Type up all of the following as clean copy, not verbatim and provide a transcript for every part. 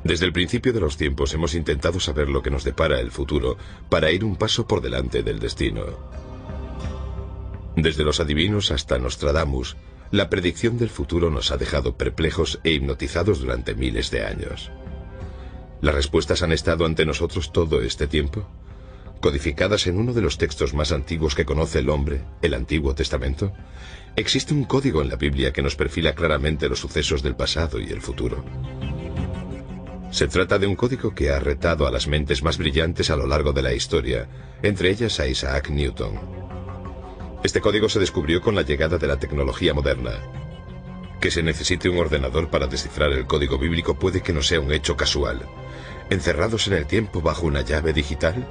Desde el principio de los tiempos hemos intentado saber lo que nos depara el futuro para ir un paso por delante del destino. Desde los adivinos hasta Nostradamus, la predicción del futuro nos ha dejado perplejos e hipnotizados durante miles de años. ¿Las respuestas han estado ante nosotros todo este tiempo? ¿Codificadas en uno de los textos más antiguos que conoce el hombre, el Antiguo Testamento? ¿Existe un código en la Biblia que nos perfila claramente los sucesos del pasado y el futuro? Se trata de un código que ha retado a las mentes más brillantes a lo largo de la historia, entre ellas a Isaac Newton. Este código se descubrió con la llegada de la tecnología moderna. Que se necesite un ordenador para descifrar el código bíblico puede que no sea un hecho casual. ¿Encerrados en el tiempo bajo una llave digital?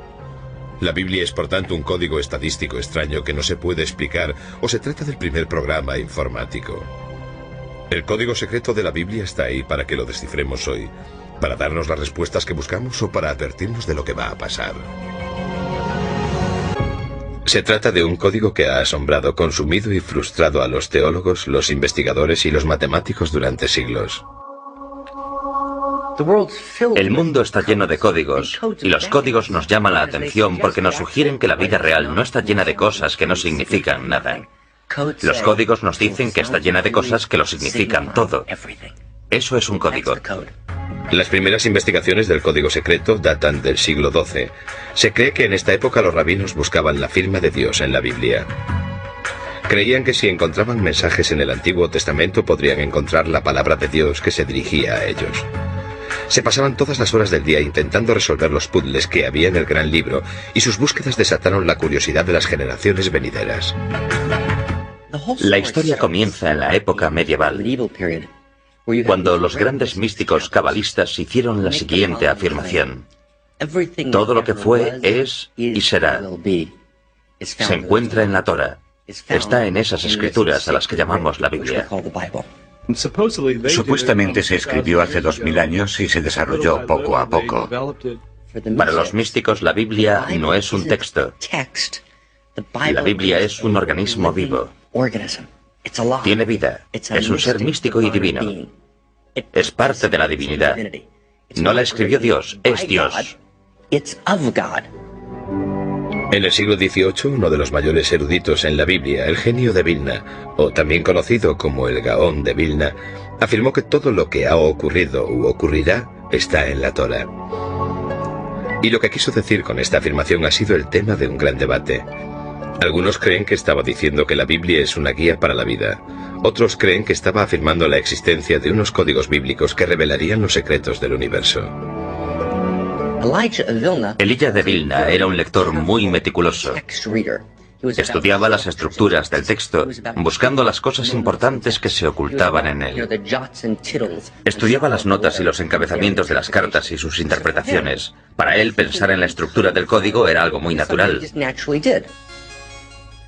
¿La Biblia es por tanto un código estadístico extraño que no se puede explicar o se trata del primer programa informático? El código secreto de la Biblia está ahí para que lo descifremos hoy. ¿Para darnos las respuestas que buscamos o para advertirnos de lo que va a pasar? Se trata de un código que ha asombrado, consumido y frustrado a los teólogos, los investigadores y los matemáticos durante siglos. El mundo está lleno de códigos, y los códigos nos llaman la atención porque nos sugieren que la vida real no está llena de cosas que no significan nada. Los códigos nos dicen que está llena de cosas que lo significan todo. Eso es un código. Las primeras investigaciones del código secreto datan del siglo XII. Se cree que en esta época los rabinos buscaban la firma de Dios en la Biblia. Creían que si encontraban mensajes en el Antiguo Testamento podrían encontrar la palabra de Dios que se dirigía a ellos. Se pasaban todas las horas del día intentando resolver los puzzles que había en el gran libro, y sus búsquedas desataron la curiosidad de las generaciones venideras. La historia comienza en la época medieval, cuando los grandes místicos cabalistas hicieron la siguiente afirmación: todo lo que fue, es y será. Se encuentra en la Torá. Está en esas escrituras a las que llamamos la Biblia. Supuestamente se escribió hace 2000 años y se desarrolló poco a poco. Para los místicos, la Biblia no es un texto. La Biblia es un organismo vivo. Tiene vida. Es un ser místico y divino. Es parte de la divinidad. No la escribió Dios, es Dios. En el siglo XVIII, uno de los mayores eruditos en la Biblia, el genio de Vilna, o también conocido como el Gaón de Vilna, afirmó que todo lo que ha ocurrido u ocurrirá está en la Torá. Y lo que quiso decir con esta afirmación ha sido el tema de un gran debate. Algunos creen que estaba diciendo que la Biblia es una guía para la vida. Otros creen que estaba afirmando la existencia de unos códigos bíblicos que revelarían los secretos del universo. Elijah de Vilna era un lector muy meticuloso. Estudiaba las estructuras del texto, buscando las cosas importantes que se ocultaban en él. Estudiaba las notas y los encabezamientos de las cartas y sus interpretaciones. Para él, pensar en la estructura del código era algo muy natural.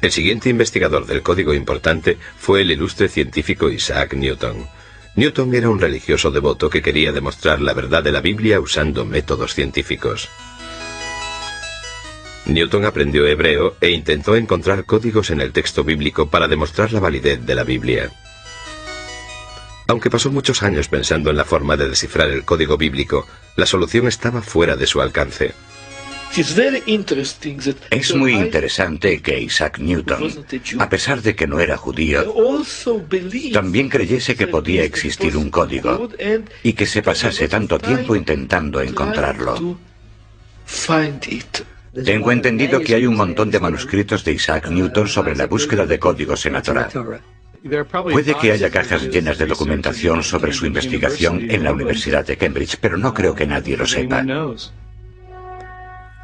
El siguiente investigador del código importante fue el ilustre científico Isaac Newton. Newton era un religioso devoto que quería demostrar la verdad de la Biblia usando métodos científicos. Newton aprendió hebreo e intentó encontrar códigos en el texto bíblico para demostrar la validez de la Biblia. Aunque pasó muchos años pensando en la forma de descifrar el código bíblico, la solución estaba fuera de su alcance. Es muy interesante que Isaac Newton, a pesar de que no era judío, también creyese que podía existir un código y que se pasase tanto tiempo intentando encontrarlo. Tengo entendido que hay un montón de manuscritos de Isaac Newton sobre la búsqueda de códigos en la Torá. Puede que haya cajas llenas de documentación sobre su investigación en la Universidad de Cambridge, pero no creo que nadie lo sepa.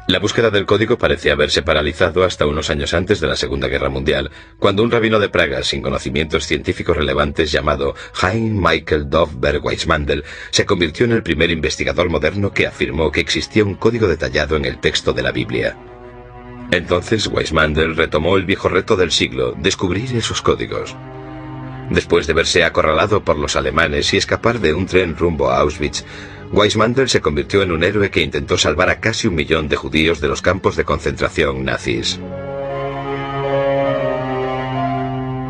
La búsqueda del código parece haberse paralizado hasta unos años antes de la Segunda Guerra Mundial, cuando un rabino de Praga sin conocimientos científicos relevantes llamado Hein Michael Dovberg Weissmandel se convirtió en el primer investigador moderno que afirmó que existía un código detallado en el texto de la Biblia. Entonces Weissmandel retomó el viejo reto del siglo, descubrir esos códigos. Después de verse acorralado por los alemanes y escapar de un tren rumbo a Auschwitz, Weissmandel se convirtió en un héroe que intentó salvar a casi 1 millón de judíos de los campos de concentración nazis.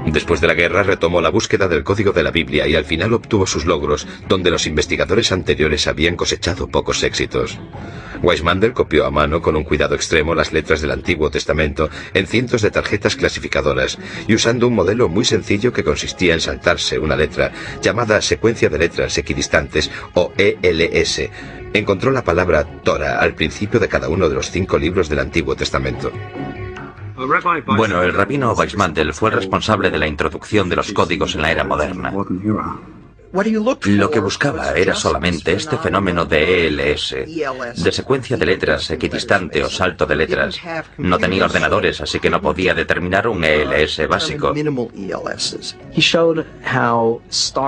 Después de la guerra retomó la búsqueda del código de la Biblia y al final obtuvo sus logros, donde los investigadores anteriores habían cosechado pocos éxitos. Weissmandl copió a mano con un cuidado extremo las letras del Antiguo Testamento en cientos de tarjetas clasificadoras y usando un modelo muy sencillo que consistía en saltarse una letra, llamada secuencia de letras equidistantes o ELS. Encontró la palabra Torah al principio de cada uno de los 5 libros del Antiguo Testamento. Bueno, el rabino Weissmandl fue el responsable de la introducción de los códigos en la era moderna. Lo que buscaba era solamente este fenómeno de ELS, de secuencia de letras equidistante o salto de letras. No tenía ordenadores, así que no podía determinar un ELS básico.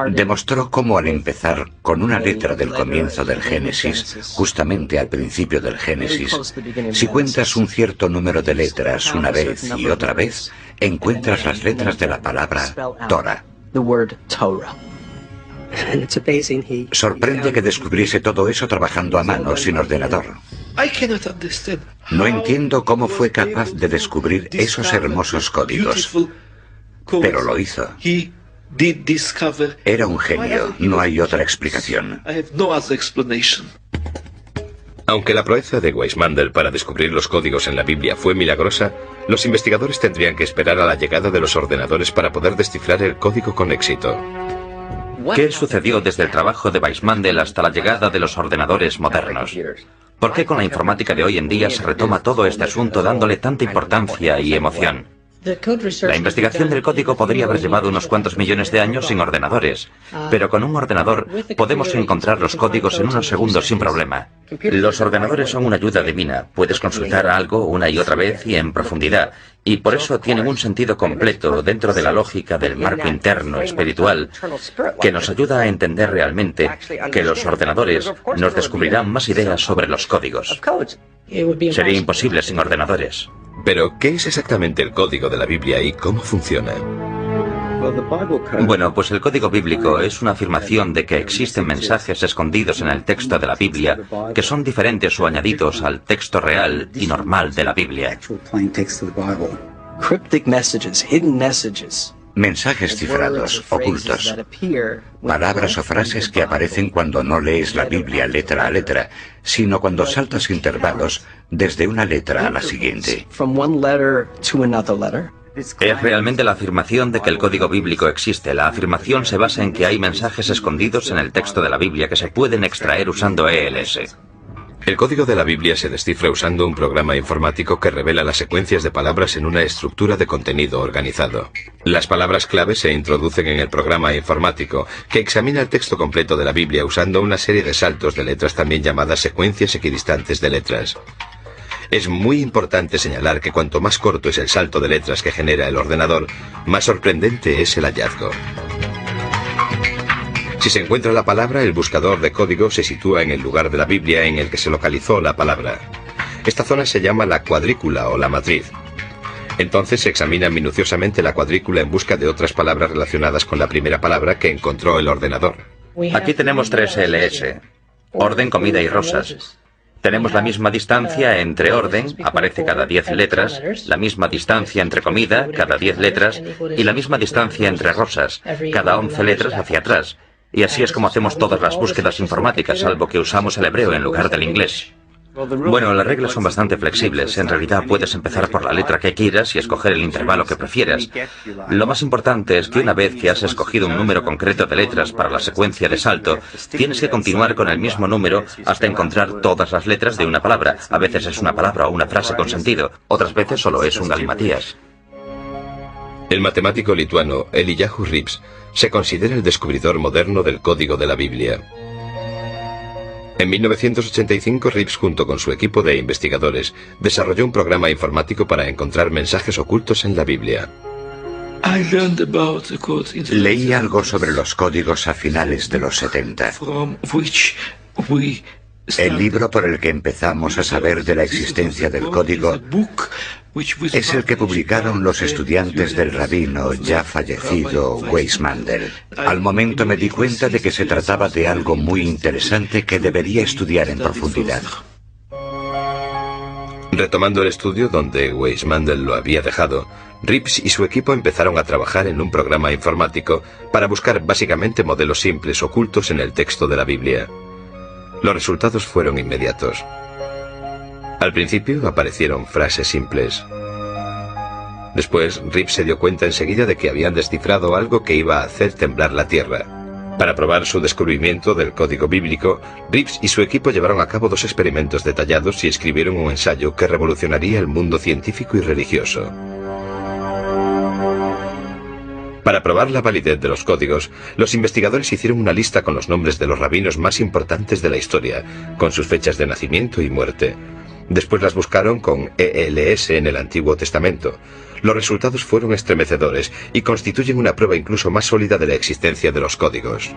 Demostró cómo al empezar con una letra del comienzo del Génesis, justamente al principio del Génesis, si cuentas un cierto número de letras una vez y otra vez, encuentras las letras de la palabra Torah. Sorprende que descubriese todo eso trabajando a mano, sin ordenador. No entiendo cómo fue capaz de descubrir esos hermosos códigos, pero lo hizo. Era un genio, no hay otra explicación. Aunque la proeza de Weissmandl para descubrir los códigos en la Biblia fue milagrosa, los investigadores tendrían que esperar a la llegada de los ordenadores para poder descifrar el código con éxito. ¿Qué sucedió desde el trabajo de Weissmandl hasta la llegada de los ordenadores modernos? ¿Por qué con la informática de hoy en día se retoma todo este asunto dándole tanta importancia y emoción? La investigación del código podría haber llevado unos cuantos millones de años sin ordenadores, pero con un ordenador podemos encontrar los códigos en unos segundos sin problema. Los ordenadores son una ayuda divina, puedes consultar algo una y otra vez y en profundidad, y por eso tienen un sentido completo dentro de la lógica del marco interno espiritual, que nos ayuda a entender realmente que los ordenadores nos descubrirán más ideas sobre los códigos. Sería imposible sin ordenadores. Pero, ¿qué es exactamente el código de la Biblia y cómo funciona? Bueno, pues el código bíblico es una afirmación de que existen mensajes escondidos en el texto de la Biblia que son diferentes o añadidos al texto real y normal de la Biblia. Mensajes cifrados, ocultos. Palabras o frases que aparecen cuando no lees la Biblia letra a letra, sino cuando saltas intervalos desde una letra a la siguiente. Es realmente la afirmación de que el código bíblico existe. La afirmación se basa en que hay mensajes escondidos en el texto de la Biblia que se pueden extraer usando ELS. El código de la Biblia se descifra usando un programa informático que revela las secuencias de palabras en una estructura de contenido organizado. Las palabras clave se introducen en el programa informático, que examina el texto completo de la Biblia usando una serie de saltos de letras también llamadas secuencias equidistantes de letras. Es muy importante señalar que cuanto más corto es el salto de letras que genera el ordenador, más sorprendente es el hallazgo. Si se encuentra la palabra, el buscador de código se sitúa en el lugar de la Biblia en el que se localizó la palabra. Esta zona se llama la cuadrícula o la matriz. Entonces se examina minuciosamente la cuadrícula en busca de otras palabras relacionadas con la primera palabra que encontró el ordenador. Aquí tenemos 3 ELS: orden, comida y rosas. Tenemos la misma distancia entre orden, aparece cada 10 letras, la misma distancia entre comida, cada 10 letras, y la misma distancia entre rosas, cada 11 letras hacia atrás. Y así es como hacemos todas las búsquedas informáticas, salvo que usamos el hebreo en lugar del inglés. Bueno, las reglas son bastante flexibles. En realidad puedes empezar por la letra que quieras y escoger el intervalo que prefieras. Lo más importante es que una vez que has escogido un número concreto de letras para la secuencia de salto, tienes que continuar con el mismo número hasta encontrar todas las letras de una palabra. A veces es una palabra o una frase con sentido, otras veces solo es un galimatías. El matemático lituano Eliyahu Rips se considera el descubridor moderno del código de la Biblia. En 1985, Rips, junto con su equipo de investigadores, desarrolló un programa informático para encontrar mensajes ocultos en la Biblia. Leí algo sobre los códigos a finales de los 70. El libro por el que empezamos a saber de la existencia del código es el que publicaron los estudiantes del rabino ya fallecido Weissmandl. Al momento me di cuenta de que se trataba de algo muy interesante que debería estudiar en profundidad. Retomando el estudio donde Weissmandl lo había dejado, Rips y su equipo empezaron a trabajar en un programa informático para buscar básicamente modelos simples ocultos en el texto de la Biblia. Los resultados fueron inmediatos. Al principio aparecieron frases simples. Después, Rips se dio cuenta enseguida de que habían descifrado algo que iba a hacer temblar la tierra. Para probar su descubrimiento del código bíblico, Rips y su equipo llevaron a cabo 2 experimentos detallados y escribieron un ensayo que revolucionaría el mundo científico y religioso. Para probar la validez de los códigos, los investigadores hicieron una lista con los nombres de los rabinos más importantes de la historia, con sus fechas de nacimiento y muerte. Después las buscaron con ELS en el Antiguo Testamento. Los resultados fueron estremecedores y constituyen una prueba incluso más sólida de la existencia de los códigos.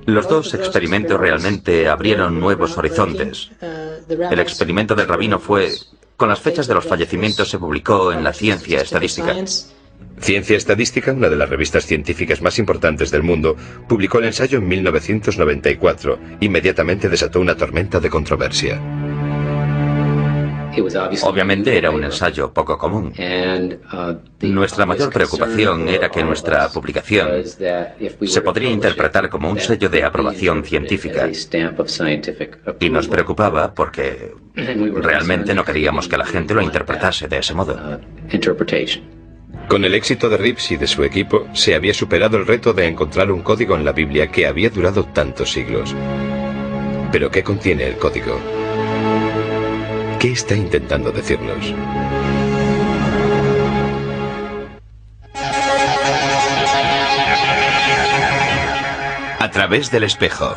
Los 2 experimentos realmente abrieron nuevos horizontes. El experimento del rabino fue... Con las fechas de los fallecimientos se publicó en la Ciencia Estadística. Ciencia Estadística, una de las revistas científicas más importantes del mundo, publicó el ensayo en 1994. Inmediatamente desató una tormenta de controversia. Obviamente era un ensayo poco común. Nuestra mayor preocupación era que nuestra publicación se podría interpretar como un sello de aprobación científica. Y nos preocupaba porque realmente no queríamos que la gente lo interpretase de ese modo. Con el éxito de Rips y de su equipo, se había superado el reto de encontrar un código en la Biblia que había durado tantos siglos. ¿Pero qué contiene el código? ¿Qué está intentando decirnos? A través del espejo.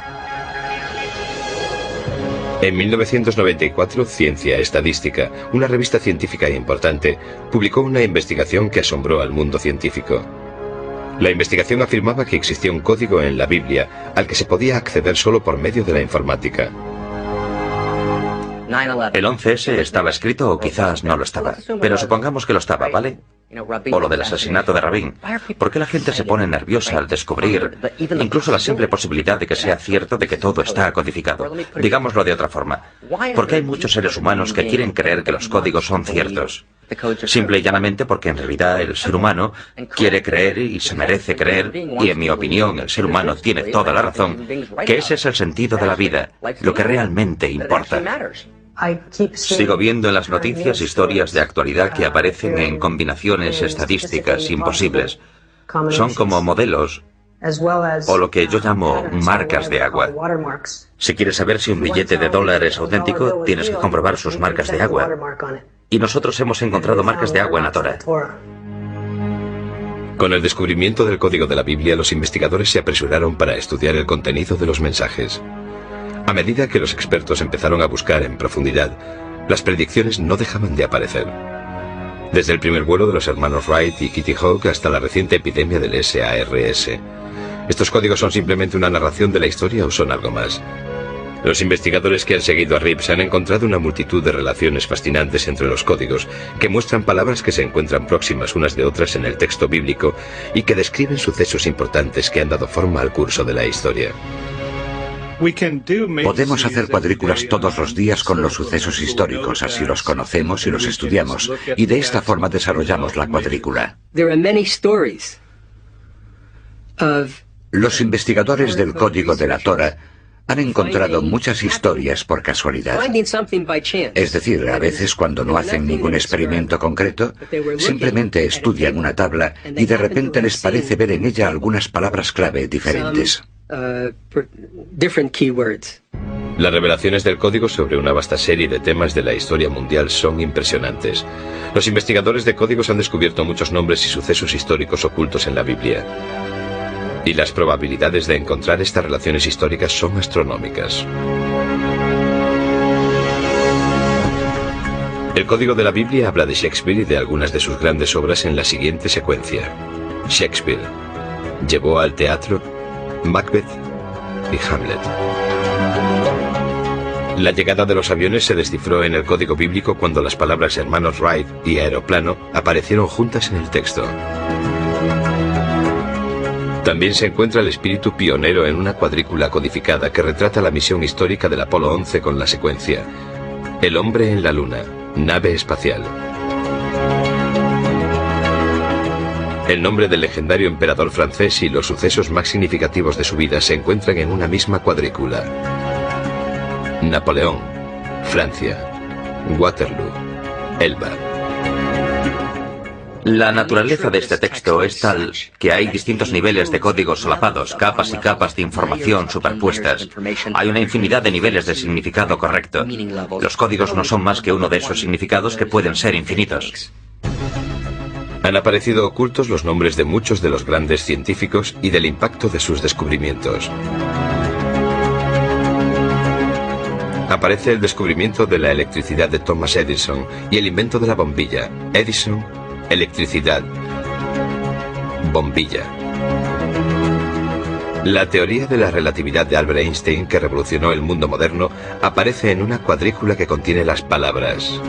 En 1994, Ciencia Estadística, una revista científica importante, publicó una investigación que asombró al mundo científico. La investigación afirmaba que existía un código en la Biblia al que se podía acceder solo por medio de la informática. El 11S estaba escrito o quizás no lo estaba, pero supongamos que lo estaba, ¿vale? O lo del asesinato de Rabin. ¿Por qué la gente se pone nerviosa al descubrir incluso la simple posibilidad de que sea cierto de que todo está codificado? Digámoslo de otra forma. ¿Por qué hay muchos seres humanos que quieren creer que los códigos son ciertos? Simple y llanamente porque en realidad el ser humano quiere creer y se merece creer, y en mi opinión el ser humano tiene toda la razón, que ese es el sentido de la vida, lo que realmente importa. Sigo viendo en las noticias historias de actualidad que aparecen en combinaciones estadísticas imposibles. Son como modelos, o lo que yo llamo marcas de agua. Si quieres saber si un billete de $1 es auténtico, tienes que comprobar sus marcas de agua. Y nosotros hemos encontrado marcas de agua en la Torá. Con el descubrimiento del código de la Biblia, los investigadores se apresuraron para estudiar el contenido de los mensajes. A medida que los expertos empezaron a buscar en profundidad, las predicciones no dejaban de aparecer. Desde el primer vuelo de los hermanos Wright y Kitty Hawk hasta la reciente epidemia del SARS. ¿Estos códigos son simplemente una narración de la historia o son algo más? Los investigadores que han seguido a Rips han encontrado una multitud de relaciones fascinantes entre los códigos, que muestran palabras que se encuentran próximas unas de otras en el texto bíblico y que describen sucesos importantes que han dado forma al curso de la historia. Podemos hacer cuadrículas todos los días con los sucesos históricos, así los conocemos y los estudiamos, y de esta forma desarrollamos la cuadrícula. Los investigadores del código de la Torá han encontrado muchas historias por casualidad. Es decir, a veces cuando no hacen ningún experimento concreto, simplemente estudian una tabla y de repente les parece ver en ella algunas palabras clave diferentes. Las revelaciones del código sobre una vasta serie de temas de la historia mundial son impresionantes. Los investigadores de códigos han descubierto muchos nombres y sucesos históricos ocultos en la Biblia. Y las probabilidades de encontrar estas relaciones históricas son astronómicas. El código de la Biblia habla de Shakespeare y de algunas de sus grandes obras en la siguiente secuencia. Shakespeare llevó al teatro Macbeth y Hamlet. La llegada de los aviones se descifró en el código bíblico cuando las palabras hermanos Wright y aeroplano aparecieron juntas en el texto. También se encuentra el espíritu pionero en una cuadrícula codificada que retrata la misión histórica del Apolo 11 con la secuencia: el hombre en la luna, nave espacial. El nombre del legendario emperador francés y los sucesos más significativos de su vida se encuentran en una misma cuadrícula. Napoleón, Francia, Waterloo, Elba. La naturaleza de este texto es tal que hay distintos niveles de códigos solapados, capas y capas de información superpuestas. Hay una infinidad de niveles de significado correcto. Los códigos no son más que uno de esos significados que pueden ser infinitos. Han aparecido ocultos los nombres de muchos de los grandes científicos y del impacto de sus descubrimientos. Aparece el descubrimiento de la electricidad de Thomas Edison y el invento de la bombilla. Edison, electricidad, bombilla. La teoría de la relatividad de Albert Einstein, que revolucionó el mundo moderno, aparece en una cuadrícula que contiene las palabras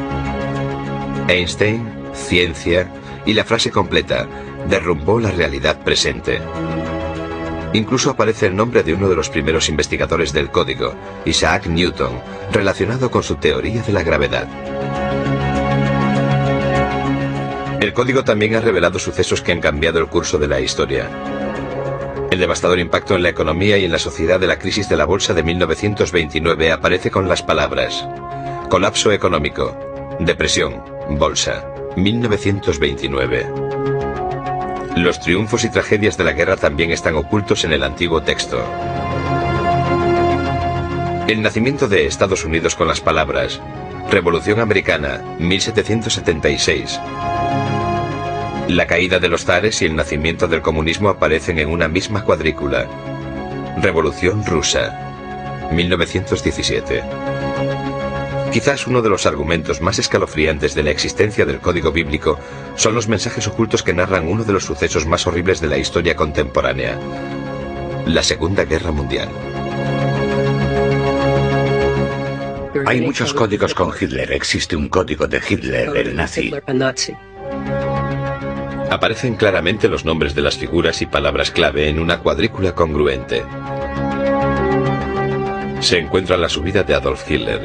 Einstein, ciencia y la frase completa: derrumbó la realidad presente. Incluso aparece el nombre de uno de los primeros investigadores del código, Isaac Newton, relacionado con su teoría de la gravedad. El código también ha revelado sucesos que han cambiado el curso de la historia. El devastador impacto en la economía y en la sociedad de la crisis de la bolsa de 1929 aparece con las palabras: colapso económico, depresión, bolsa, 1929. Los triunfos y tragedias de la guerra también están ocultos en el antiguo texto. El nacimiento de Estados Unidos con las palabras Revolución Americana, 1776. La caída de los zares y el nacimiento del comunismo aparecen en una misma cuadrícula. Revolución Rusa, 1917. Quizás uno de los argumentos más escalofriantes de la existencia del código bíblico son los mensajes ocultos que narran uno de los sucesos más horribles de la historia contemporánea: la Segunda Guerra Mundial. Hay muchos códigos con Hitler. Existe un código de Hitler, el nazi. Aparecen claramente los nombres de las figuras y palabras clave en una cuadrícula congruente. Se encuentra la subida de Adolf Hitler.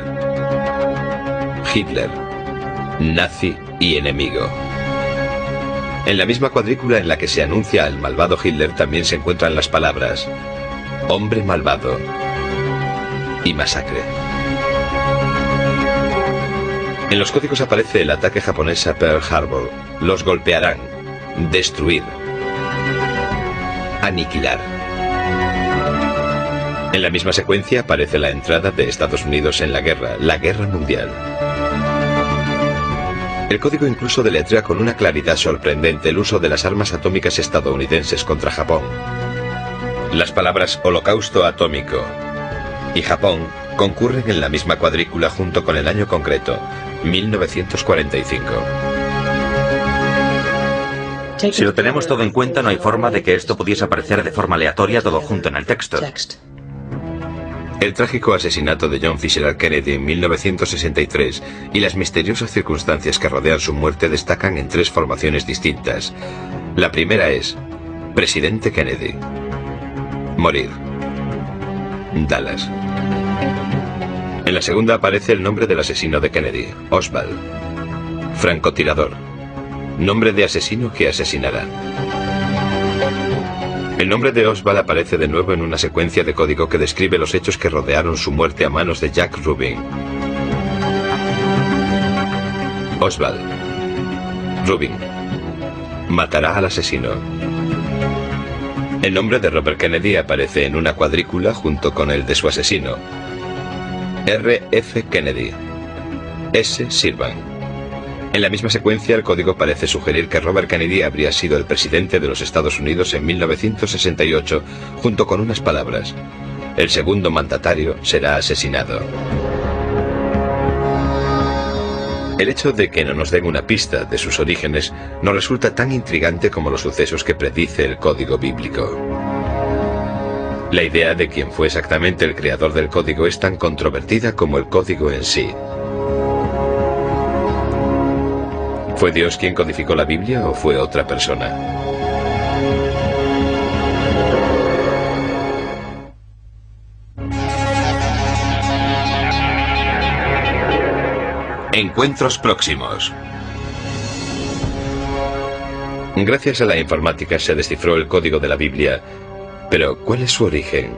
Hitler, nazi y enemigo. En la misma cuadrícula en la que se anuncia al malvado Hitler también se encuentran las palabras hombre malvado y masacre. En los códigos aparece el ataque japonés a Pearl Harbor. Los golpearán, destruir, aniquilar. En la misma secuencia aparece la entrada de Estados Unidos en la Guerra Mundial. El código incluso deletrea con una claridad sorprendente el uso de las armas atómicas estadounidenses contra Japón. Las palabras holocausto atómico y Japón concurren en la misma cuadrícula junto con el año concreto, 1945. Si lo tenemos todo en cuenta, no hay forma de que esto pudiese aparecer de forma aleatoria todo junto en el texto. El trágico asesinato de John Fitzgerald Kennedy en 1963 y las misteriosas circunstancias que rodean su muerte destacan en tres formaciones distintas. La primera es Presidente Kennedy. Morir. Dallas. En la segunda aparece el nombre del asesino de Kennedy, Oswald. Francotirador. Nombre de asesino que asesinará. El nombre de Oswald aparece de nuevo en una secuencia de código que describe los hechos que rodearon su muerte a manos de Jack Rubin. Oswald. Rubin. Matará al asesino. El nombre de Robert Kennedy aparece en una cuadrícula junto con el de su asesino. R.F. Kennedy. S. Sirvan. En la misma secuencia, el código parece sugerir que Robert Kennedy habría sido el presidente de los Estados Unidos en 1968, junto con unas palabras: el segundo mandatario será asesinado. El hecho de que no nos den una pista de sus orígenes nos resulta tan intrigante como los sucesos que predice el código bíblico. La idea de quién fue exactamente el creador del código es tan controvertida como el código en sí. ¿Fue Dios quien codificó la Biblia o fue otra persona? Encuentros próximos. Gracias a la informática se descifró el código de la Biblia. Pero, ¿cuál es su origen?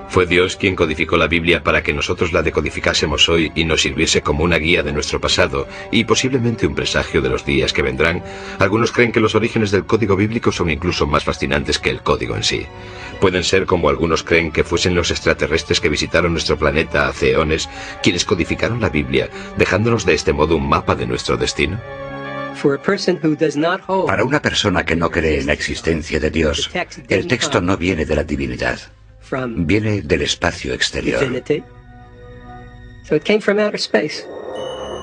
¿Fue Dios quien codificó la Biblia para que nosotros la decodificásemos hoy y nos sirviese como una guía de nuestro pasado y posiblemente un presagio de los días que vendrán? Algunos creen que los orígenes del código bíblico son incluso más fascinantes que el código en sí. Pueden ser como algunos creen que fuesen los extraterrestres que visitaron nuestro planeta hace eones quienes codificaron la Biblia, dejándonos de este modo un mapa de nuestro destino. Para una persona que no cree en la existencia de Dios, el texto no viene de la divinidad. Viene del espacio exterior.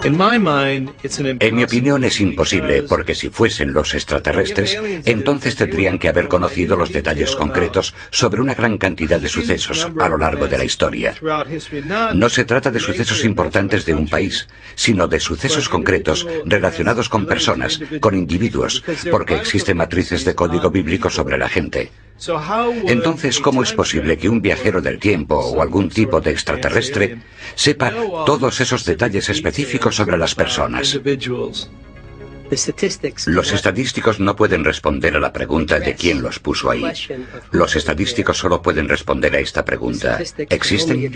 En mi opinión es imposible, porque si fuesen los extraterrestres, entonces tendrían que haber conocido los detalles concretos sobre una gran cantidad de sucesos a lo largo de la historia. No se trata de sucesos importantes de un país, sino de sucesos concretos relacionados con personas, con individuos, porque existen matrices de código bíblico sobre la gente. Entonces, ¿cómo es posible que un viajero del tiempo o algún tipo de extraterrestre sepa todos esos detalles específicos sobre las personas? Los estadísticos no pueden responder a la pregunta de quién los puso ahí. Los estadísticos solo pueden responder a esta pregunta: ¿existen?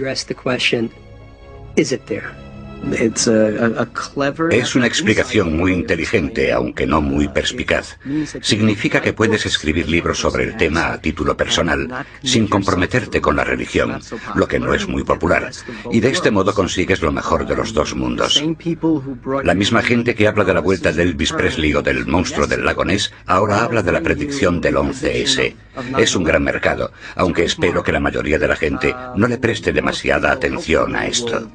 Es una explicación muy inteligente, aunque no muy perspicaz. Significa que puedes escribir libros sobre el tema a título personal, sin comprometerte con la religión, lo que no es muy popular, y de este modo consigues lo mejor de los dos mundos. La misma gente que habla de la vuelta de Elvis Presley o del monstruo del lago Ness, ahora habla de la predicción del 11S. Es un gran mercado, aunque espero que la mayoría de la gente no le preste demasiada atención a esto.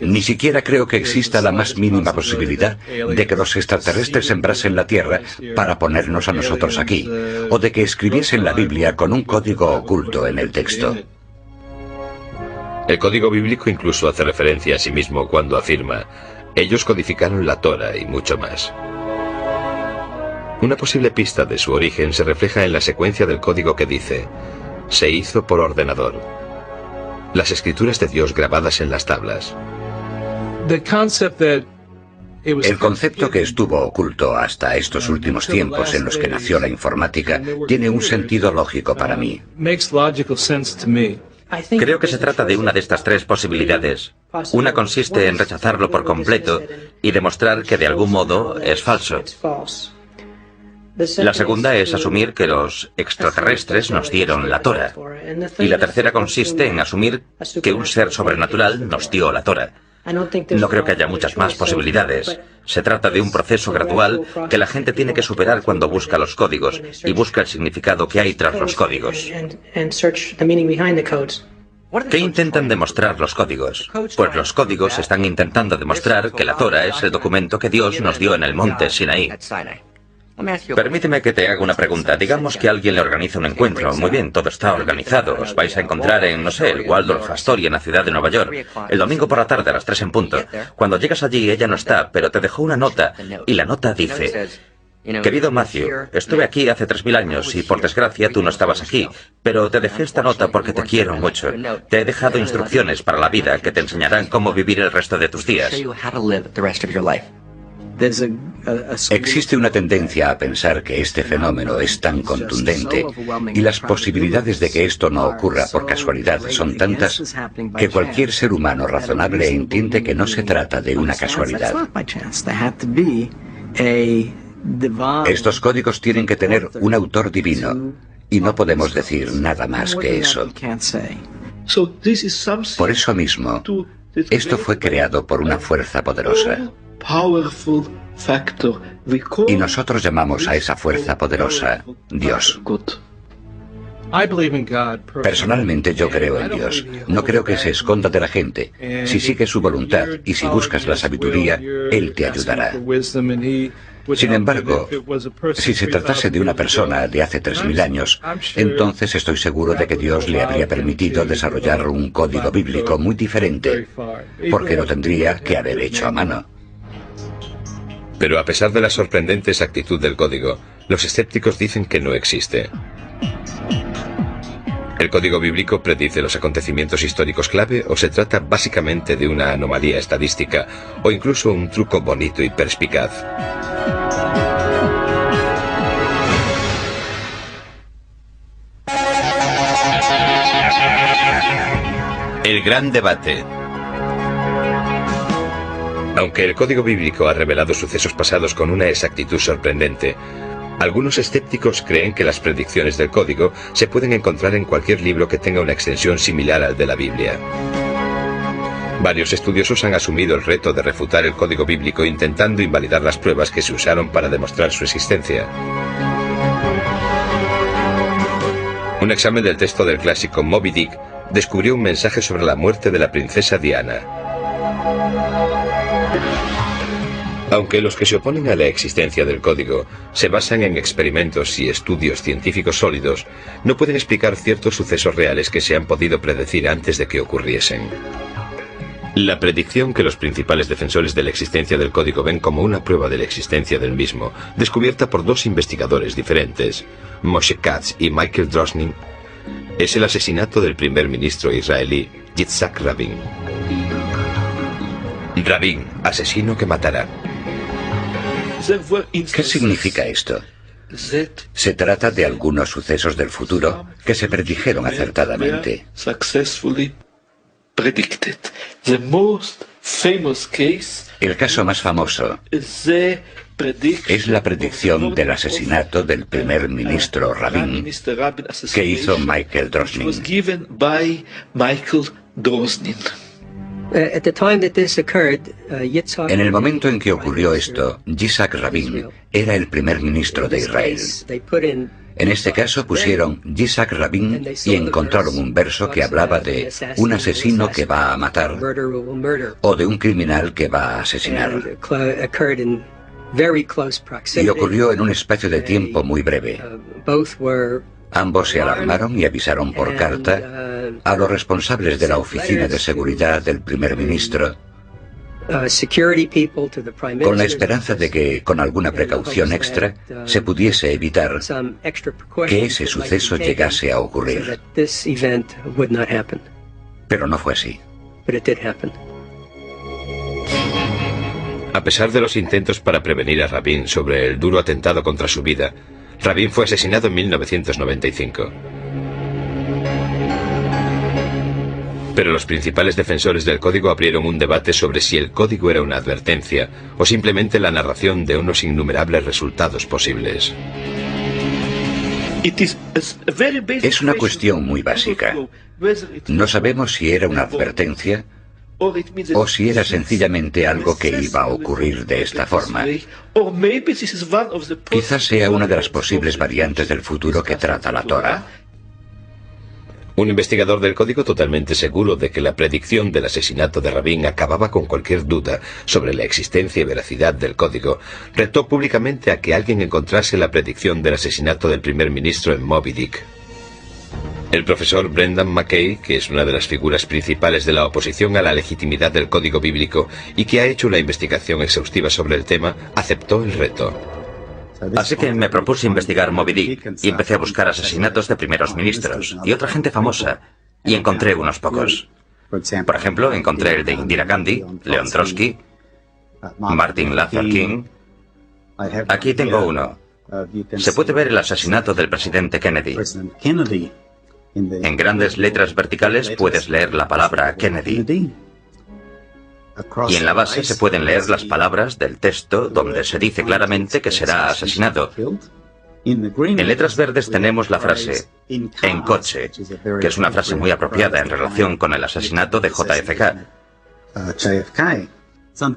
Ni siquiera creo que exista la más mínima posibilidad de que los extraterrestres sembrasen la Tierra para ponernos a nosotros aquí, o de que escribiesen la Biblia con un código oculto en el texto. El código bíblico incluso hace referencia a sí mismo cuando afirma: ellos codificaron la Torá y mucho más. Una posible pista de su origen se refleja en la secuencia del código que dice: se hizo por ordenador. Las escrituras de Dios grabadas en las tablas. El concepto que estuvo oculto hasta estos últimos tiempos en los que nació la informática tiene un sentido lógico para mí. Creo que se trata de una de estas tres posibilidades. Una consiste en rechazarlo por completo y demostrar que de algún modo es falso. La segunda es asumir que los extraterrestres nos dieron la Torá. Y la tercera consiste en asumir que un ser sobrenatural nos dio la Torá. No creo que haya muchas más posibilidades. Se trata de un proceso gradual que la gente tiene que superar cuando busca los códigos y busca el significado que hay tras los códigos. ¿Qué intentan demostrar los códigos? Pues los códigos están intentando demostrar que la Torá es el documento que Dios nos dio en el monte Sinaí. Permíteme que te haga una pregunta. Digamos que alguien le organiza un encuentro. Muy bien, todo está organizado. Os vais a encontrar en, no sé, el Waldorf Astoria, en la ciudad de Nueva York, el domingo por la tarde a las 3 en punto. Cuando llegas allí, ella no está, pero te dejó una nota, y la nota dice: querido Matthew, estuve aquí hace 3000 años y por desgracia tú no estabas aquí, pero te dejé esta nota porque te quiero mucho. Te he dejado instrucciones para la vida que te enseñarán cómo vivir el resto de tus días. Existe una tendencia a pensar que este fenómeno es tan contundente y las posibilidades de que esto no ocurra por casualidad son tantas que cualquier ser humano razonable entiende que no se trata de una casualidad. Estos códigos tienen que tener un autor divino y no podemos decir nada más que eso. Por eso mismo, esto fue creado por una fuerza poderosa. Y nosotros llamamos a esa fuerza poderosa Dios. Personalmente yo creo en Dios. No creo que se esconda de la gente. Si sigues su voluntad y si buscas la sabiduría, Él te ayudará. Sin embargo, si se tratase de una persona de hace 3000 años, entonces estoy seguro de que Dios le habría permitido desarrollar un código bíblico muy diferente, porque lo tendría que haber hecho a mano. Pero a pesar de la sorprendente exactitud del código, los escépticos dicen que no existe. ¿El código bíblico predice los acontecimientos históricos clave o se trata básicamente de una anomalía estadística o incluso un truco bonito y perspicaz? El gran debate. Aunque el código bíblico ha revelado sucesos pasados con una exactitud sorprendente, algunos escépticos creen que las predicciones del código se pueden encontrar en cualquier libro que tenga una extensión similar al de la Biblia. Varios estudiosos han asumido el reto de refutar el código bíblico intentando invalidar las pruebas que se usaron para demostrar su existencia. Un examen del texto del clásico Moby Dick descubrió un mensaje sobre la muerte de la princesa Diana. Aunque los que se oponen a la existencia del código se basan en experimentos y estudios científicos sólidos, no pueden explicar ciertos sucesos reales que se han podido predecir antes de que ocurriesen. La predicción que los principales defensores de la existencia del código ven como una prueba de la existencia del mismo, descubierta por dos investigadores diferentes, Moshe Katz y Michael Drosnin, es el asesinato del primer ministro israelí, Yitzhak Rabin. Rabin, asesino que matará. ¿Qué significa esto? Se trata de algunos sucesos del futuro que se predijeron acertadamente. El caso más famoso es la predicción del asesinato del primer ministro Rabin que hizo Michael Drosnin. En el momento en que ocurrió esto, Yitzhak Rabin era el primer ministro de Israel. En este caso pusieron Yitzhak Rabin y encontraron un verso que hablaba de un asesino que va a matar o de un criminal que va a asesinar. Y ocurrió en un espacio de tiempo muy breve. Ambos se alarmaron y avisaron por carta a los responsables de la oficina de seguridad del primer ministro, con la esperanza de que, con alguna precaución extra, se pudiese evitar que ese suceso llegase a ocurrir. Pero no fue así. A pesar de los intentos para prevenir a Rabin sobre el duro atentado contra su vida, Rabin fue asesinado en 1995. Pero los principales defensores del código abrieron un debate sobre si el código era una advertencia o simplemente la narración de unos innumerables resultados posibles. Es una cuestión muy básica. No sabemos si era una advertencia o si era sencillamente algo que iba a ocurrir de esta forma. Quizás sea una de las posibles variantes del futuro que trata la Torá. Un investigador del código, totalmente seguro de que la predicción del asesinato de Rabin acababa con cualquier duda sobre la existencia y veracidad del código, retó públicamente a que alguien encontrase la predicción del asesinato del primer ministro en Moby Dick. El profesor Brendan McKay, que es una de las figuras principales de la oposición a la legitimidad del código bíblico y que ha hecho una investigación exhaustiva sobre el tema, aceptó el reto. Así que me propuse investigar Moby Dick y empecé a buscar asesinatos de primeros ministros y otra gente famosa, y encontré unos pocos. Por ejemplo, encontré el de Indira Gandhi, Leon Trotsky, Martin Luther King. Aquí tengo uno. Se puede ver el asesinato del presidente Kennedy. En grandes letras verticales puedes leer la palabra Kennedy. Y en la base se pueden leer las palabras del texto donde se dice claramente que será asesinado. En letras verdes tenemos la frase en coche, que es una frase muy apropiada en relación con el asesinato de JFK.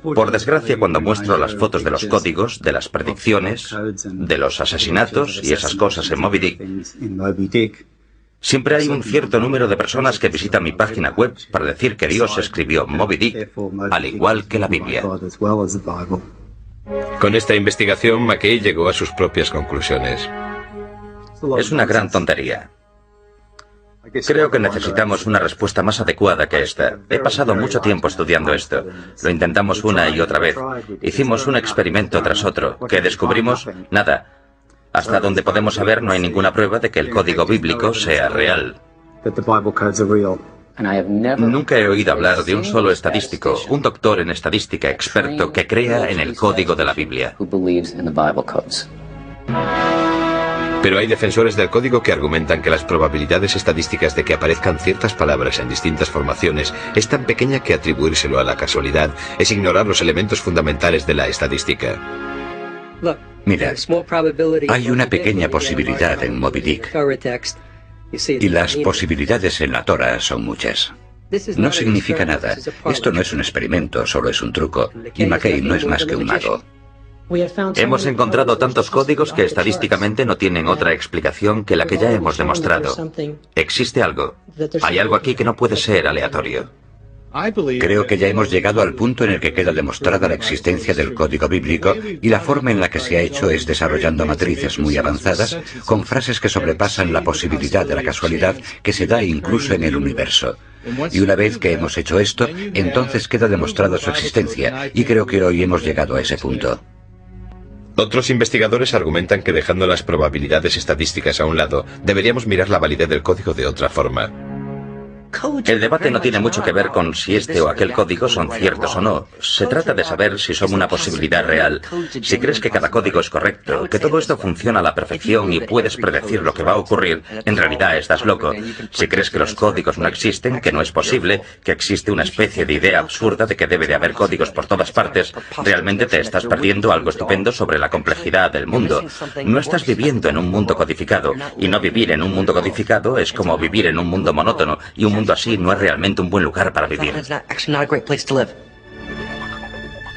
Por desgracia, cuando muestro las fotos de los códigos, de las predicciones, de los asesinatos y esas cosas en Moby Dick, siempre hay un cierto número de personas que visitan mi página web para decir que Dios escribió Moby Dick, al igual que la Biblia. Con esta investigación, McKay llegó a sus propias conclusiones. Es una gran tontería. Creo que necesitamos una respuesta más adecuada que esta. He pasado mucho tiempo estudiando esto. Lo intentamos una y otra vez. Hicimos un experimento tras otro. ¿Qué descubrimos? Nada. Hasta donde podemos saber, no hay ninguna prueba de que el código bíblico sea real. Nunca he oído hablar de un solo estadístico, un doctor en estadística experto que crea en el código de la Biblia. Pero hay defensores del código que argumentan que las probabilidades estadísticas de que aparezcan ciertas palabras en distintas formaciones es tan pequeña que atribuírselo a la casualidad es ignorar los elementos fundamentales de la estadística. Mira, hay una pequeña posibilidad en Moby Dick, y las posibilidades en la Torah son muchas. No significa nada. Esto no es un experimento, solo es un truco. Y McKay no es más que un mago. Hemos encontrado tantos códigos que estadísticamente no tienen otra explicación que la que ya hemos demostrado. Existe algo. Hay algo aquí que no puede ser aleatorio. Creo que ya hemos llegado al punto en el que queda demostrada la existencia del código bíblico y la forma en la que se ha hecho es desarrollando matrices muy avanzadas con frases que sobrepasan la posibilidad de la casualidad que se da incluso en el universo. Y una vez que hemos hecho esto, entonces queda demostrada su existencia y creo que hoy hemos llegado a ese punto. Otros investigadores argumentan que dejando las probabilidades estadísticas a un lado, deberíamos mirar la validez del código de otra forma. El debate no tiene mucho que ver con si este o aquel código son ciertos o no. Se trata de saber si son una posibilidad real. Si crees que cada código es correcto, que todo esto funciona a la perfección y puedes predecir lo que va a ocurrir, en realidad estás loco. Si crees que los códigos no existen, que no es posible, que existe una especie de idea absurda de que debe de haber códigos por todas partes, realmente te estás perdiendo algo estupendo sobre la complejidad del mundo. No estás viviendo en un mundo codificado, y no vivir en un mundo codificado es como vivir en un mundo monótono, y un mundo así no es realmente un buen lugar para vivir.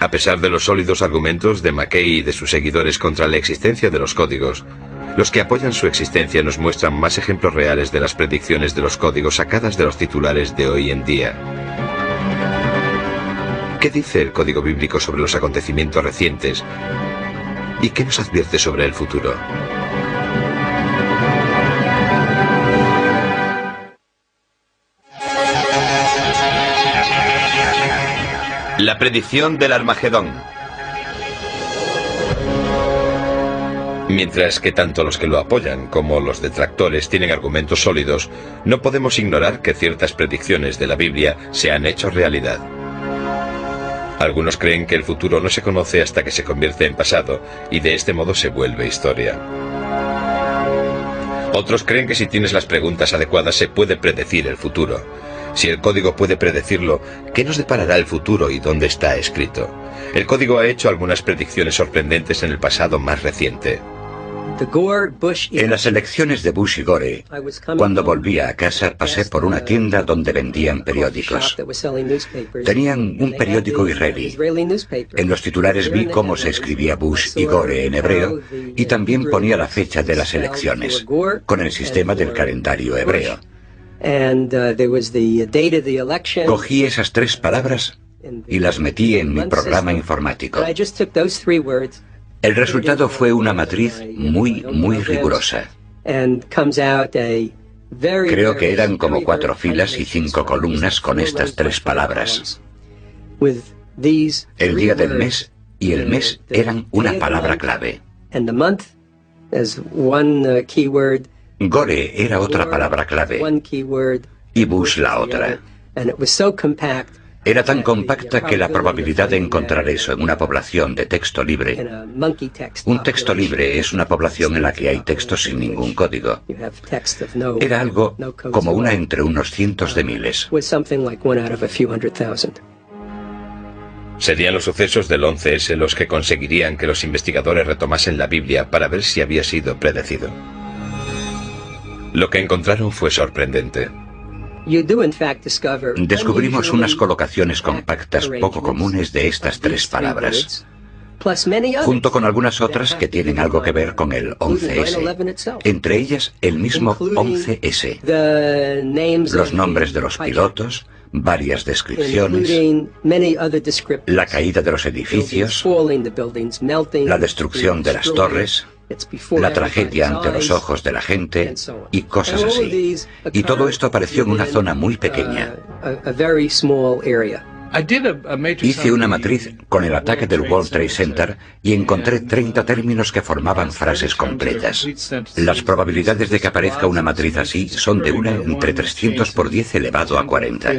A pesar de los sólidos argumentos de McKay y de sus seguidores contra la existencia de los códigos, los que apoyan su existencia nos muestran más ejemplos reales de las predicciones de los códigos sacadas de los titulares de hoy en día. ¿Qué dice el código bíblico sobre los acontecimientos recientes? ¿Y qué nos advierte sobre el futuro? La predicción del Armagedón. Mientras que tanto los que lo apoyan como los detractores tienen argumentos sólidos, no podemos ignorar que ciertas predicciones de la Biblia se han hecho realidad. Algunos creen que el futuro no se conoce hasta que se convierte en pasado, y de este modo se vuelve historia. Otros creen que si tienes las preguntas adecuadas se puede predecir el futuro. Si el código puede predecirlo, ¿qué nos deparará el futuro y dónde está escrito? El código ha hecho algunas predicciones sorprendentes en el pasado más reciente. En las elecciones de Bush y Gore, cuando volvía a casa pasé por una tienda donde vendían periódicos. Tenían un periódico israelí. En los titulares vi cómo se escribía Bush y Gore en hebreo y también ponía la fecha de las elecciones, con el sistema del calendario hebreo. Cogí esas tres palabras y las metí en mi programa informático. El resultado fue una matriz muy rigurosa. Creo que eran como 4 filas y 5 columnas con estas 3 palabras. El día del mes y el mes eran una palabra clave. Gore era otra palabra clave y Bush la otra. Era tan compacta que la probabilidad de encontrar eso en una población de texto libre. Un texto libre es una población en la que hay textos sin ningún código. Era algo como una entre unos cientos de miles. Serían los sucesos del 11S los que conseguirían que los investigadores retomasen la Biblia para ver si había sido predecido. Lo que encontraron fue sorprendente. Descubrimos unas colocaciones compactas poco comunes de estas 3 palabras, junto con algunas otras que tienen algo que ver con el 11S, entre ellas el mismo 11S, los nombres de los pilotos, varias descripciones, la caída de los edificios, la destrucción de las torres, la tragedia ante los ojos de la gente y cosas así. Y todo esto apareció en una zona muy pequeña. Hice una matriz con el ataque del World Trade Center y encontré 30 términos que formaban frases completas. Las probabilidades de que aparezca una matriz así son de 1 entre 300 por 10 elevado a 40.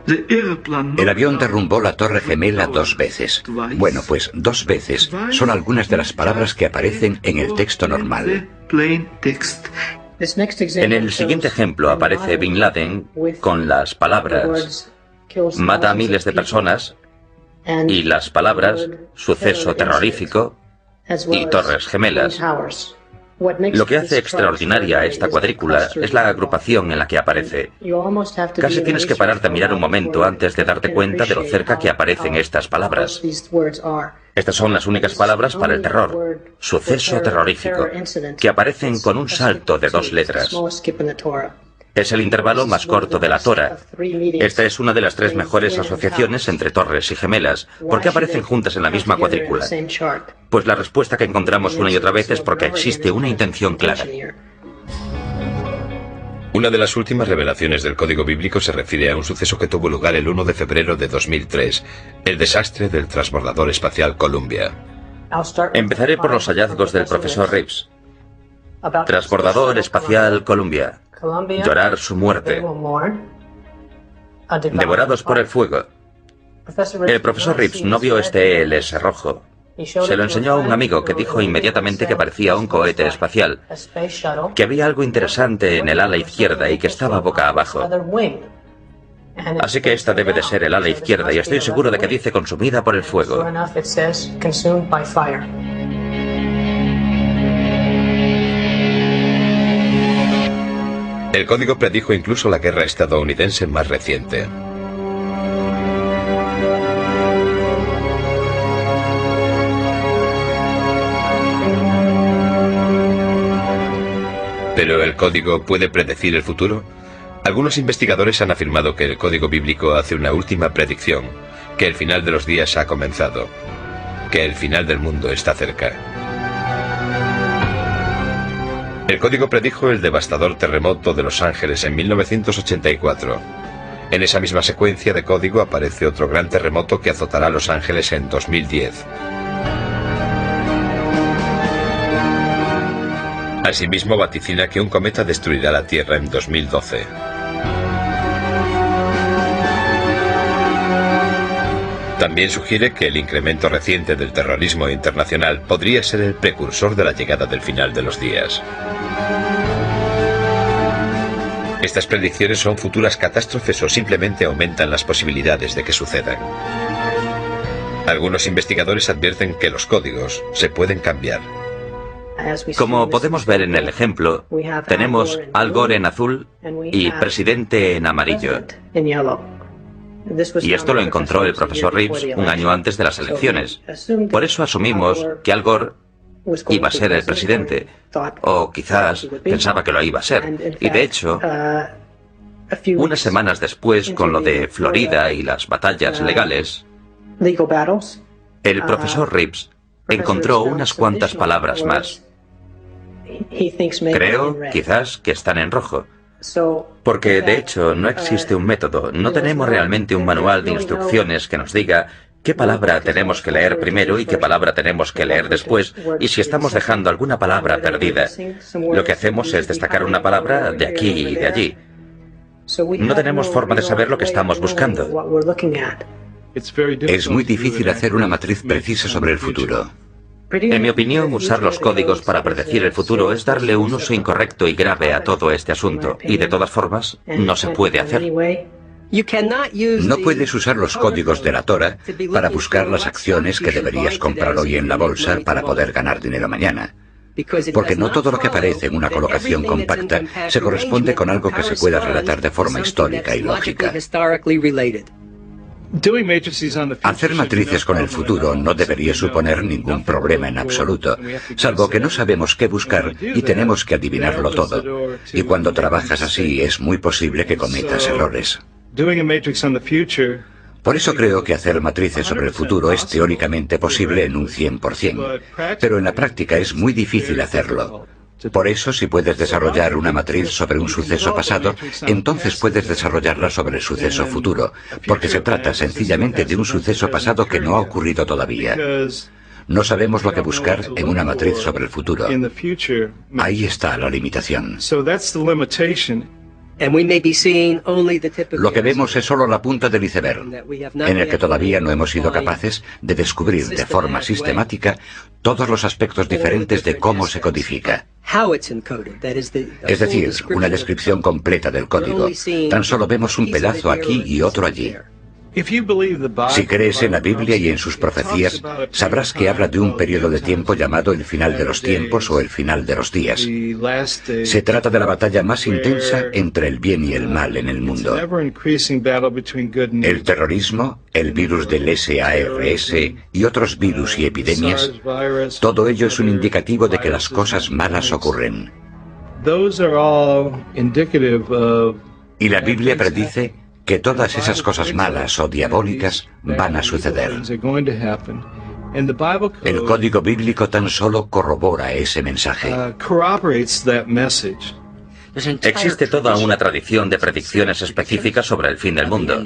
El avión derrumbó la Torre Gemela 2 veces. Bueno, pues 2 veces son algunas de las palabras que aparecen en el texto normal. En el siguiente ejemplo aparece Bin Laden con las palabras mata a miles de personas y las palabras suceso terrorífico y Torres Gemelas. Lo que hace extraordinaria a esta cuadrícula es la agrupación en la que aparece. Casi tienes que pararte a mirar un momento antes de darte cuenta de lo cerca que aparecen estas palabras. Estas son las únicas palabras para el terror, suceso terrorífico, que aparecen con un salto de 2 letras. Es el intervalo más corto de la Torah. Esta es una de las 3 mejores asociaciones entre torres y gemelas. ¿Por qué aparecen juntas en la misma cuadrícula? Pues la respuesta que encontramos una y otra vez es porque existe una intención clara. Una de las últimas revelaciones del Código Bíblico se refiere a un suceso que tuvo lugar el 1 de febrero de 2003, el desastre del transbordador espacial Columbia. Empezaré por los hallazgos del profesor Reeves. Transbordador espacial Columbia. Llorar su muerte. Devorados por el fuego. El profesor Reeves no vio este ELS rojo. Se lo enseñó a un amigo que dijo inmediatamente que parecía un cohete espacial, que había algo interesante en el ala izquierda y que estaba boca abajo. Así que esta debe de ser el ala izquierda y estoy seguro de que dice consumida por el fuego. El código predijo incluso la guerra estadounidense más reciente. ¿Pero el código puede predecir el futuro? Algunos investigadores han afirmado que el código bíblico hace una última predicción, que el final de los días ha comenzado, que el final del mundo está cerca. El código predijo el devastador terremoto de Los Ángeles en 1984. En esa misma secuencia de código aparece otro gran terremoto que azotará Los Ángeles en 2010. Asimismo vaticina que un cometa destruirá la Tierra en 2012. También sugiere que el incremento reciente del terrorismo internacional podría ser el precursor de la llegada del final de los días. ¿Estas predicciones son futuras catástrofes o simplemente aumentan las posibilidades de que sucedan? Algunos investigadores advierten que los códigos se pueden cambiar. Como podemos ver en el ejemplo, tenemos Al Gore en azul y presidente en amarillo. Y esto lo encontró el profesor Reeves un año antes de las elecciones. Por eso asumimos que Al Gore iba a ser el presidente, o quizás pensaba que lo iba a ser. Y de hecho, unas semanas después, con lo de Florida y las batallas legales, el profesor Reeves encontró unas cuantas palabras más. Creo, quizás, que están en rojo. Porque, de hecho, no existe un método, no tenemos realmente un manual de instrucciones que nos diga qué palabra tenemos que leer primero y qué palabra tenemos que leer después, y si estamos dejando alguna palabra perdida. Lo que hacemos es destacar una palabra de aquí y de allí. No tenemos forma de saber lo que estamos buscando. Es muy difícil hacer una matriz precisa sobre el futuro. En mi opinión, usar los códigos para predecir el futuro es darle un uso incorrecto y grave a todo este asunto, y de todas formas, no se puede hacer. No puedes usar los códigos de la Torah para buscar las acciones que deberías comprar hoy en la bolsa para poder ganar dinero mañana. Porque no todo lo que aparece en una colocación compacta se corresponde con algo que se pueda relatar de forma histórica y lógica. Hacer matrices con el futuro no debería suponer ningún problema en absoluto, salvo que no sabemos qué buscar y tenemos que adivinarlo todo. Y cuando trabajas así es muy posible que cometas errores. Por eso creo que hacer matrices sobre el futuro es teóricamente posible en un 100%, pero en la práctica es muy difícil hacerlo. Por eso, si puedes desarrollar una matriz sobre un suceso pasado, entonces puedes desarrollarla sobre el suceso futuro, porque se trata sencillamente de un suceso pasado que no ha ocurrido todavía. No sabemos lo que buscar en una matriz sobre el futuro. Ahí está la limitación. Lo que vemos es solo la punta del iceberg, en el que todavía no hemos sido capaces de descubrir de forma sistemática todos los aspectos diferentes de cómo se codifica. Es decir, una descripción completa del código. Tan solo vemos un pedazo aquí y otro allí. Si crees en la Biblia y en sus profecías, sabrás que habla de un periodo de tiempo llamado el final de los tiempos o el final de los días. Se trata de la batalla más intensa entre el bien y el mal en el mundo. El terrorismo, el virus del SARS y otros virus y epidemias, todo ello es un indicativo de que las cosas malas ocurren. Y la Biblia predice que todas esas cosas malas o diabólicas van a suceder. El código bíblico tan solo corrobora ese mensaje. Existe toda una tradición de predicciones específicas sobre el fin del mundo.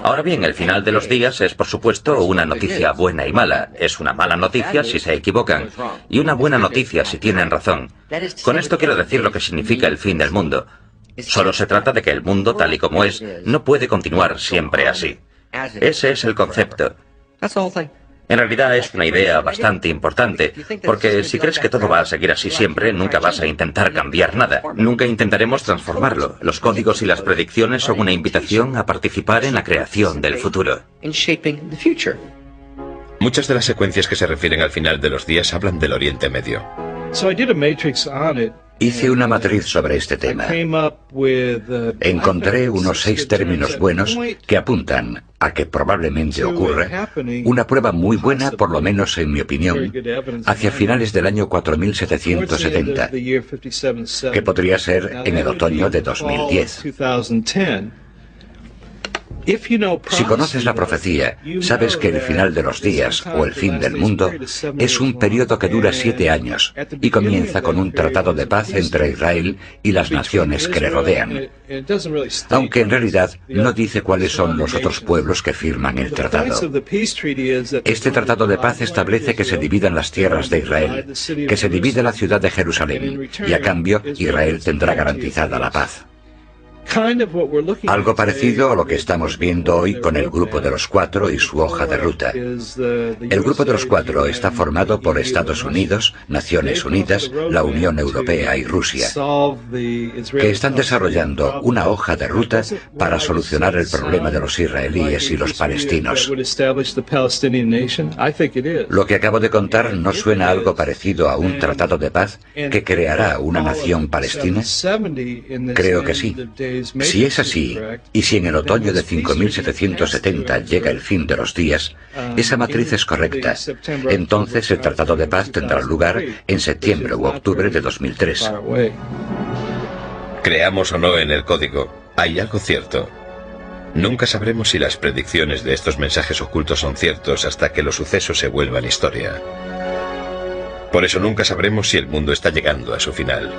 Ahora bien, el final de los días es, por supuesto, una noticia buena y mala. Es una mala noticia si se equivocan y una buena noticia si tienen razón. Con esto quiero decir lo que significa el fin del mundo. Solo se trata de que el mundo, tal y como es, no puede continuar siempre así. Ese es el concepto. En realidad es una idea bastante importante, porque si crees que todo va a seguir así siempre, nunca vas a intentar cambiar nada. Nunca intentaremos transformarlo. Los códigos y las predicciones son una invitación a participar en la creación del futuro. Muchas de las secuencias que se refieren al final de los días hablan del Oriente Medio. Hice una matriz sobre este tema. Encontré unos 6 términos buenos que apuntan a que probablemente ocurra una prueba muy buena, por lo menos en mi opinión, hacia finales del año 4770, que podría ser en el otoño de 2010. Si conoces la profecía, sabes que el final de los días, o el fin del mundo, es un periodo que dura 7 años y comienza con un tratado de paz entre Israel y las naciones que le rodean. Aunque en realidad no dice cuáles son los otros pueblos que firman el tratado. Este tratado de paz establece que se dividan las tierras de Israel, que se divide la ciudad de Jerusalén, y a cambio Israel tendrá garantizada la paz. Algo parecido a lo que estamos viendo hoy con el Grupo de los Cuatro y su hoja de ruta. El Grupo de los Cuatro está formado por Estados Unidos, Naciones Unidas, la Unión Europea y Rusia, que están desarrollando una hoja de ruta para solucionar el problema de los israelíes y los palestinos. Lo que acabo de contar no suena algo parecido a un tratado de paz que creará una nación palestina. Creo que sí. Si es así, y si en el otoño de 5770 llega el fin de los días, esa matriz es correcta. Entonces el Tratado de Paz tendrá lugar en septiembre u octubre de 2003. Creamos o no en el código, hay algo cierto. Nunca sabremos si las predicciones de estos mensajes ocultos son ciertos hasta que los sucesos se vuelvan historia. Por eso nunca sabremos si el mundo está llegando a su final.